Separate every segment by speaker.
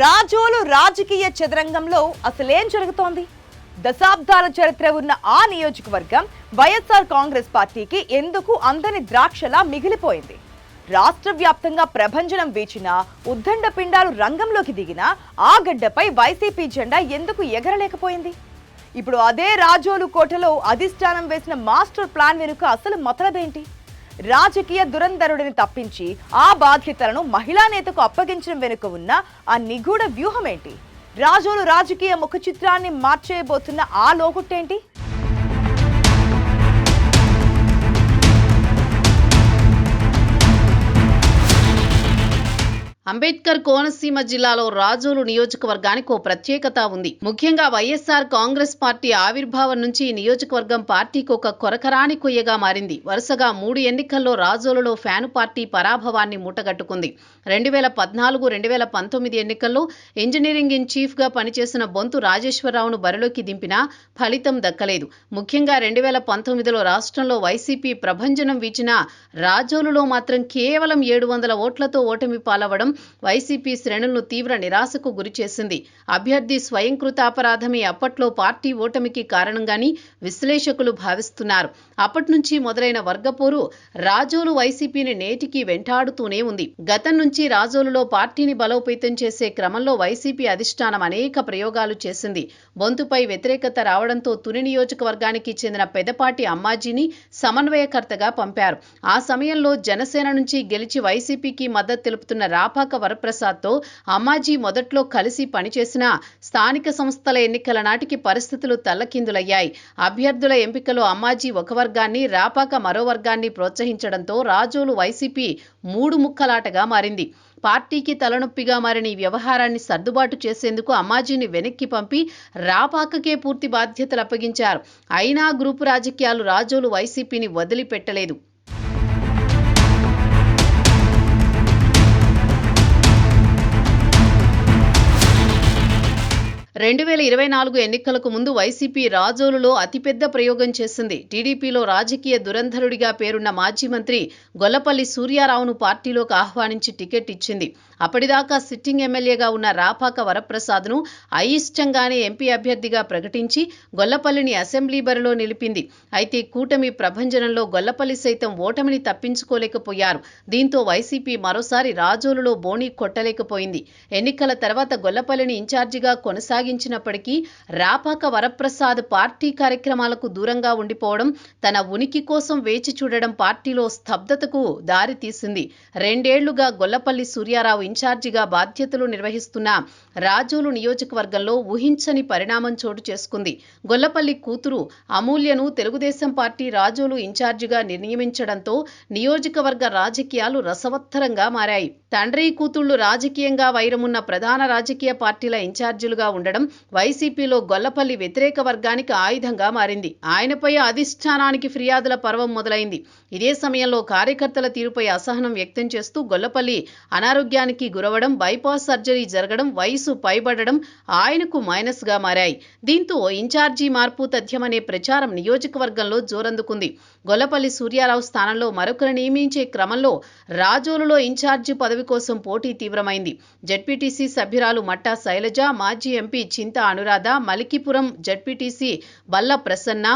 Speaker 1: రాజోలు రాజకీయ చదరంగంలో అసలేం జరుగుతోంది? దశాబ్దాల చరిత్ర ఉన్న ఆ నియోజకవర్గం వైఎస్ఆర్ కాంగ్రెస్ పార్టీకి ఎందుకు అందని ద్రాక్షలా మిగిలిపోయింది? రాష్ట్ర వ్యాప్తంగా ప్రభంజనం వీచిన ఉద్దండ పిండాలు రంగంలోకి దిగిన ఆ గడ్డపై వైసీపీ జెండా ఎందుకు ఎగరలేకపోయింది? ఇప్పుడు అదే రాజోలు కోటలో అధిష్టానం వేసిన మాస్టర్ ప్లాన్ వెనుక అసలు మతలబేంటి? రాజకీయ దురంధరుడిని తప్పించి ఆ బాధ్యతలను మహిళా నేతకు అప్పగించడం వెనుక ఉన్న ఆ నిగూఢ వ్యూహం ఏంటి? రాజోలు రాజకీయ ముఖ చిత్రాన్ని మార్చేయబోతున్న ఆ లోగుట్టేంటి?
Speaker 2: అంబేద్కర్ కోనసీమ జిల్లాలో రాజోలు నియోజకవర్గానికి ఓ ప్రత్యేకత ఉంది. ముఖ్యంగా వైఎస్ఆర్ కాంగ్రెస్ పార్టీ ఆవిర్భావం నుంచి ఈ నియోజకవర్గం పార్టీకి ఒక కొరకరాని కొయ్యగా మారింది. వరుసగా 3 ఎన్నికల్లో రాజోలులో ఫ్యాను పార్టీ పరాభవాన్ని మూటగట్టుకుంది. 2014, 2019 ఎన్నికల్లో ఇంజనీరింగ్ ఇన్ చీఫ్ గా పనిచేసిన బొంతు రాజేశ్వరరావును బరిలోకి దింపినా ఫలితం దక్కలేదు. ముఖ్యంగా 2019లో రాష్ట్రంలో వైసీపీ ప్రభంజనం వీచినా రాజోలులో మాత్రం కేవలం 700 ఓట్లతో ఓటమి పాలవడం వైసీపీ శ్రేణులను తీవ్ర నిరాశకు గురిచేసింది. అభ్యర్థి స్వయంకృతాపరాధమే అప్పట్లో పార్టీ ఓటమికి కారణంగాని విశ్లేషకులు భావిస్తున్నారు. అప్పటి నుంచి మొదలైన వర్గపోరు రాజోలు వైసీపీని నేటికి వెంటాడుతూనే ఉంది. గతం నుంచి రాజోలులో పార్టీని బలోపేతం చేసే క్రమంలో వైసీపీ అధిష్టానం అనేక ప్రయోగాలు చేసింది. బొంతుపై వ్యతిరేకత రావడంతో తుని నియోజకవర్గానికి చెందిన పెదపాటి అమ్మాజీని సమన్వయకర్తగా పంపారు. ఆ సమయంలో జనసేన నుంచి గెలిచి వైసీపీకి మద్దతు తెలుపుతున్న రాపాక వరప్రసాద్తో అమ్మాజీ మొదట్లో కలిసి పనిచేసిన స్థానిక సంస్థల ఎన్నికల నాటికి పరిస్థితులు తల్లకిందులయ్యాయి. అభ్యర్థుల ఎంపికలో అమ్మాజీ ఒక వర్గాన్ని, రాపాక మరో వర్గాన్ని ప్రోత్సహించడంతో రాజోలు వైసీపీ 3 ముక్కలాటగా మారింది. పార్టీకి తలనొప్పిగా మారిన ఈ వ్యవహారాన్ని సర్దుబాటు చేసేందుకు అమ్మాజీని వెనక్కి పంపి రాపాకకే పూర్తి బాధ్యతలు అప్పగించారు. అయినా గ్రూపు రాజకీయాలు రాజోలు వైసీపీని వదిలిపెట్టలేదు. 2024 ఎన్నికలకు ముందు వైసీపీ రాజోలులో అతిపెద్ద ప్రయోగం చేసింది. టీడీపీలో రాజకీయ దురంధరుడిగా పేరున్న మాజీ మంత్రి గొల్లపల్లి సూర్యారావును పార్టీలోకి ఆహ్వానించి టికెట్ ఇచ్చింది. అప్పటిదాకా సిట్టింగ్ ఎమ్మెల్యేగా ఉన్న రాపాక వరప్రసాద్ను అయిష్టంగానే ఎంపీ అభ్యర్థిగా ప్రకటించి గొల్లపల్లిని అసెంబ్లీ బరిలో నిలిపింది. అయితే కూటమి ప్రభంజనంలో గొల్లపల్లి సైతం ఓటమిని తప్పించుకోలేకపోయారు. దీంతో వైసీపీ మరోసారి రాజోలులో బోణీ కొట్టలేకపోయింది. ఎన్నికల తర్వాత గొల్లపల్లిని ఇన్ఛార్జిగా కొనసాగించినప్పటికీ రాపాక వరప్రసాద్ పార్టీ కార్యక్రమాలకు దూరంగా ఉండిపోవడం, తన ఉనికి కోసం వేచి చూడడం పార్టీలో స్తబ్దతకు దారితీసింది. 2 ఏళ్లుగా గొల్లపల్లి సూర్యారావు ఇన్ఛార్జిగా బాధ్యతలు నిర్వహిస్తున్న రాజోలు నియోజకవర్గంలో ఊహించని పరిణామం చోటు చేసుకుంది. గొల్లపల్లి కూతురు అమూల్యను తెలుగుదేశం పార్టీ రాజోలు ఇన్ఛార్జిగా నియమించడంతో నియోజకవర్గ రాజకీయాలు రసవత్తరంగా మారాయి. తండ్రి కూతుళ్లు రాజకీయంగా వైరమున్న ప్రధాన రాజకీయ పార్టీల ఇన్ఛార్జీలుగా ఉండడం వైసీపీలో గొల్లపల్లి వ్యతిరేక వర్గానికి ఆయుధంగా మారింది. ఆయనపై అధిష్టానానికి ఫిర్యాదుల పర్వం మొదలైంది. ఇదే సమయంలో కార్యకర్తల తీరుపై అసహనం వ్యక్తం చేస్తూ గొల్లపల్లి అనారోగ్యానికి గురవడం, బైపాస్ సర్జరీ జరగడం, వయసు పైబడడం ఆయనకు మైనస్గా మారాయి. దీంతో ఇన్ఛార్జీ మార్పు తథ్యమనే ప్రచారం నియోజకవర్గంలో జోరందుకుంది. గొల్లపల్లి సూర్యారావు స్థానంలో మరొకరు నియమించే క్రమంలో రాజోలులో ఇన్ఛార్జి పదవి కోసం పోటీ తీవ్రమైంది. జెడ్పీటీసీ సభ్యురాలు మట్టా శైలజ, మాజీ ఎంపీ చింత అనురాధ, మలికిపురం జెడ్పీటీసీ బల్ల ప్రసన్న,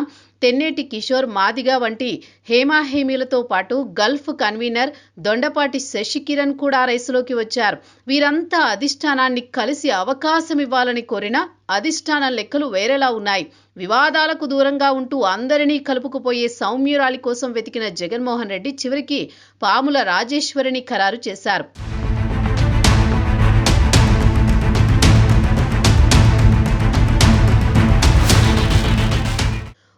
Speaker 2: తెన్నేటి కిషోర్, మాదిగ వంటి హేమాహేమీలతో పాటు గల్ఫ్ కన్వీనర్ దొండపాటి శశికిరణ్ కూడా రేసులోకి వచ్చారు. వీరంతా అధిష్టానాన్ని కలిసి అవకాశం ఇవ్వాలని కోరినా అధిష్టానం లెక్కలు వేరేలా ఉన్నాయి. వివాదాలకు దూరంగా ఉంటూ అందరినీ కలుపుకుపోయే సౌమ్యురాలి కోసం వెతికిన జగన్మోహన్ రెడ్డి చివరికి పాముల రాజేశ్వరిని ఖరారు చేశారు.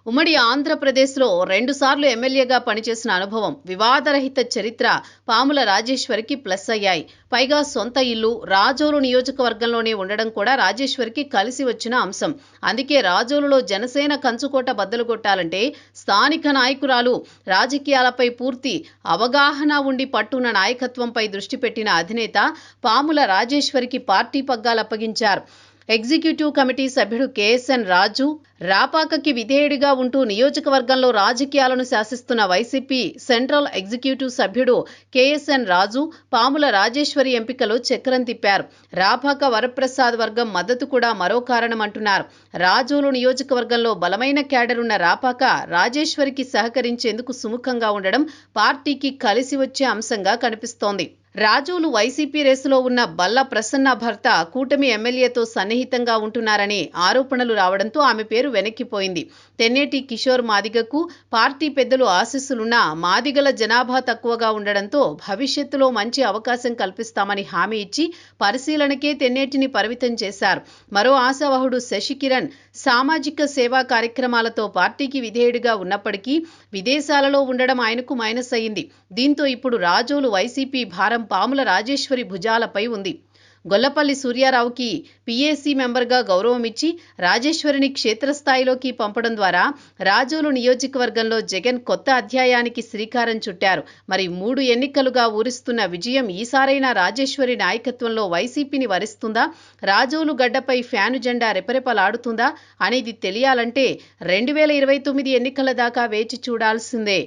Speaker 2: ఉమ్మడి ఆంధ్రప్రదేశ్లో 2 సార్లు ఎమ్మెల్యేగా పనిచేసిన అనుభవం, వివాదరహిత చరిత్ర పాముల రాజేశ్వరికి ప్లస్ అయ్యాయి. పైగా సొంత ఇల్లు రాజోలు నియోజకవర్గంలోనే ఉండడం కూడా రాజేశ్వరికి కలిసి వచ్చిన అంశం. అందుకే రాజోలులో జనసేన కంచుకోట బద్దలు కొట్టాలంటే స్థానిక నాయకురాలు, రాజకీయాలపై పూర్తి అవగాహన ఉండి పట్టున్న నాయకత్వంపై దృష్టి పెట్టిన అధినేత పాముల రాజేశ్వరికి పార్టీ పగ్గాలు అప్పగించారు. ఎగ్జిక్యూటివ్ కమిటీ సభ్యుడు కేఎస్ఎన్ రాజు, రాపాకకి విధేయుడిగా ఉంటూ నియోజకవర్గంలో రాజకీయాలను శాసిస్తున్న వైసీపీ సెంట్రల్ ఎగ్జిక్యూటివ్ సభ్యుడు కేఎస్ఎన్ రాజు, పాముల రాజేశ్వరి ఎంపికలో చక్రం తిప్పారు. రాపాక వరప్రసాద్ వర్గం మద్దతు కూడా మరో కారణమంటున్నారు. రాజోలు నియోజకవర్గంలో బలమైన క్యాడర్ ఉన్న రాపాక రాజేశ్వరికి సహకరించేందుకు సుముఖంగా ఉండడం పార్టీకి కలిసి వచ్చే అంశంగా కనిపిస్తోంది. రాజోలు వైసీపీ రేసులో ఉన్న బల్ల ప్రసన్న భర్త కూటమి ఎమ్మెల్యేతో సన్నిహితంగా ఉంటున్నారని ఆరోపణలు రావడంతో ఆమె పేరు వెనక్కిపోయింది. తెన్నేటి కిషోర్ మాదిగకు పార్టీ పెద్దలు ఆశీస్సులున్నా మాదిగల జనాభా తక్కువగా ఉండడంతో భవిష్యత్తులో మంచి అవకాశం కల్పిస్తామని హామీ ఇచ్చి పరిశీలనకే తెన్నేటిని పరిమితం చేశారు. మరో ఆశావహుడు శశికిరణ్ సామాజిక సేవా కార్యక్రమాలతో పార్టీకి విధేయుడిగా ఉన్నప్పటికీ విదేశాలలో ఉండడం ఆయనకు మైనస్ అయింది. దీంతో ఇప్పుడు రాజోలు వైసీపీ భారం పాముల రాజేశ్వరి భుజాలపై ఉంది. గొల్లపల్లి సూర్యారావుకి పీఏసీ మెంబర్గా గౌరవమిచ్చి రాజేశ్వరిని క్షేత్రస్థాయిలోకి పంపడం ద్వారా రాజోలు నియోజకవర్గంలో జగన్ కొత్త అధ్యాయానికి శ్రీకారం చుట్టారు. మరి 3 ఎన్నికలుగా ఊరిస్తున్న విజయం ఈసారైనా రాజేశ్వరి నాయకత్వంలో వైసీపీని వరిస్తుందా? రాజోలు గడ్డపై ఫ్యాను జెండా రెపరెపలాడుతుందా అనేది తెలియాలంటే 2029 ఎన్నికల దాకా వేచి చూడాల్సిందే.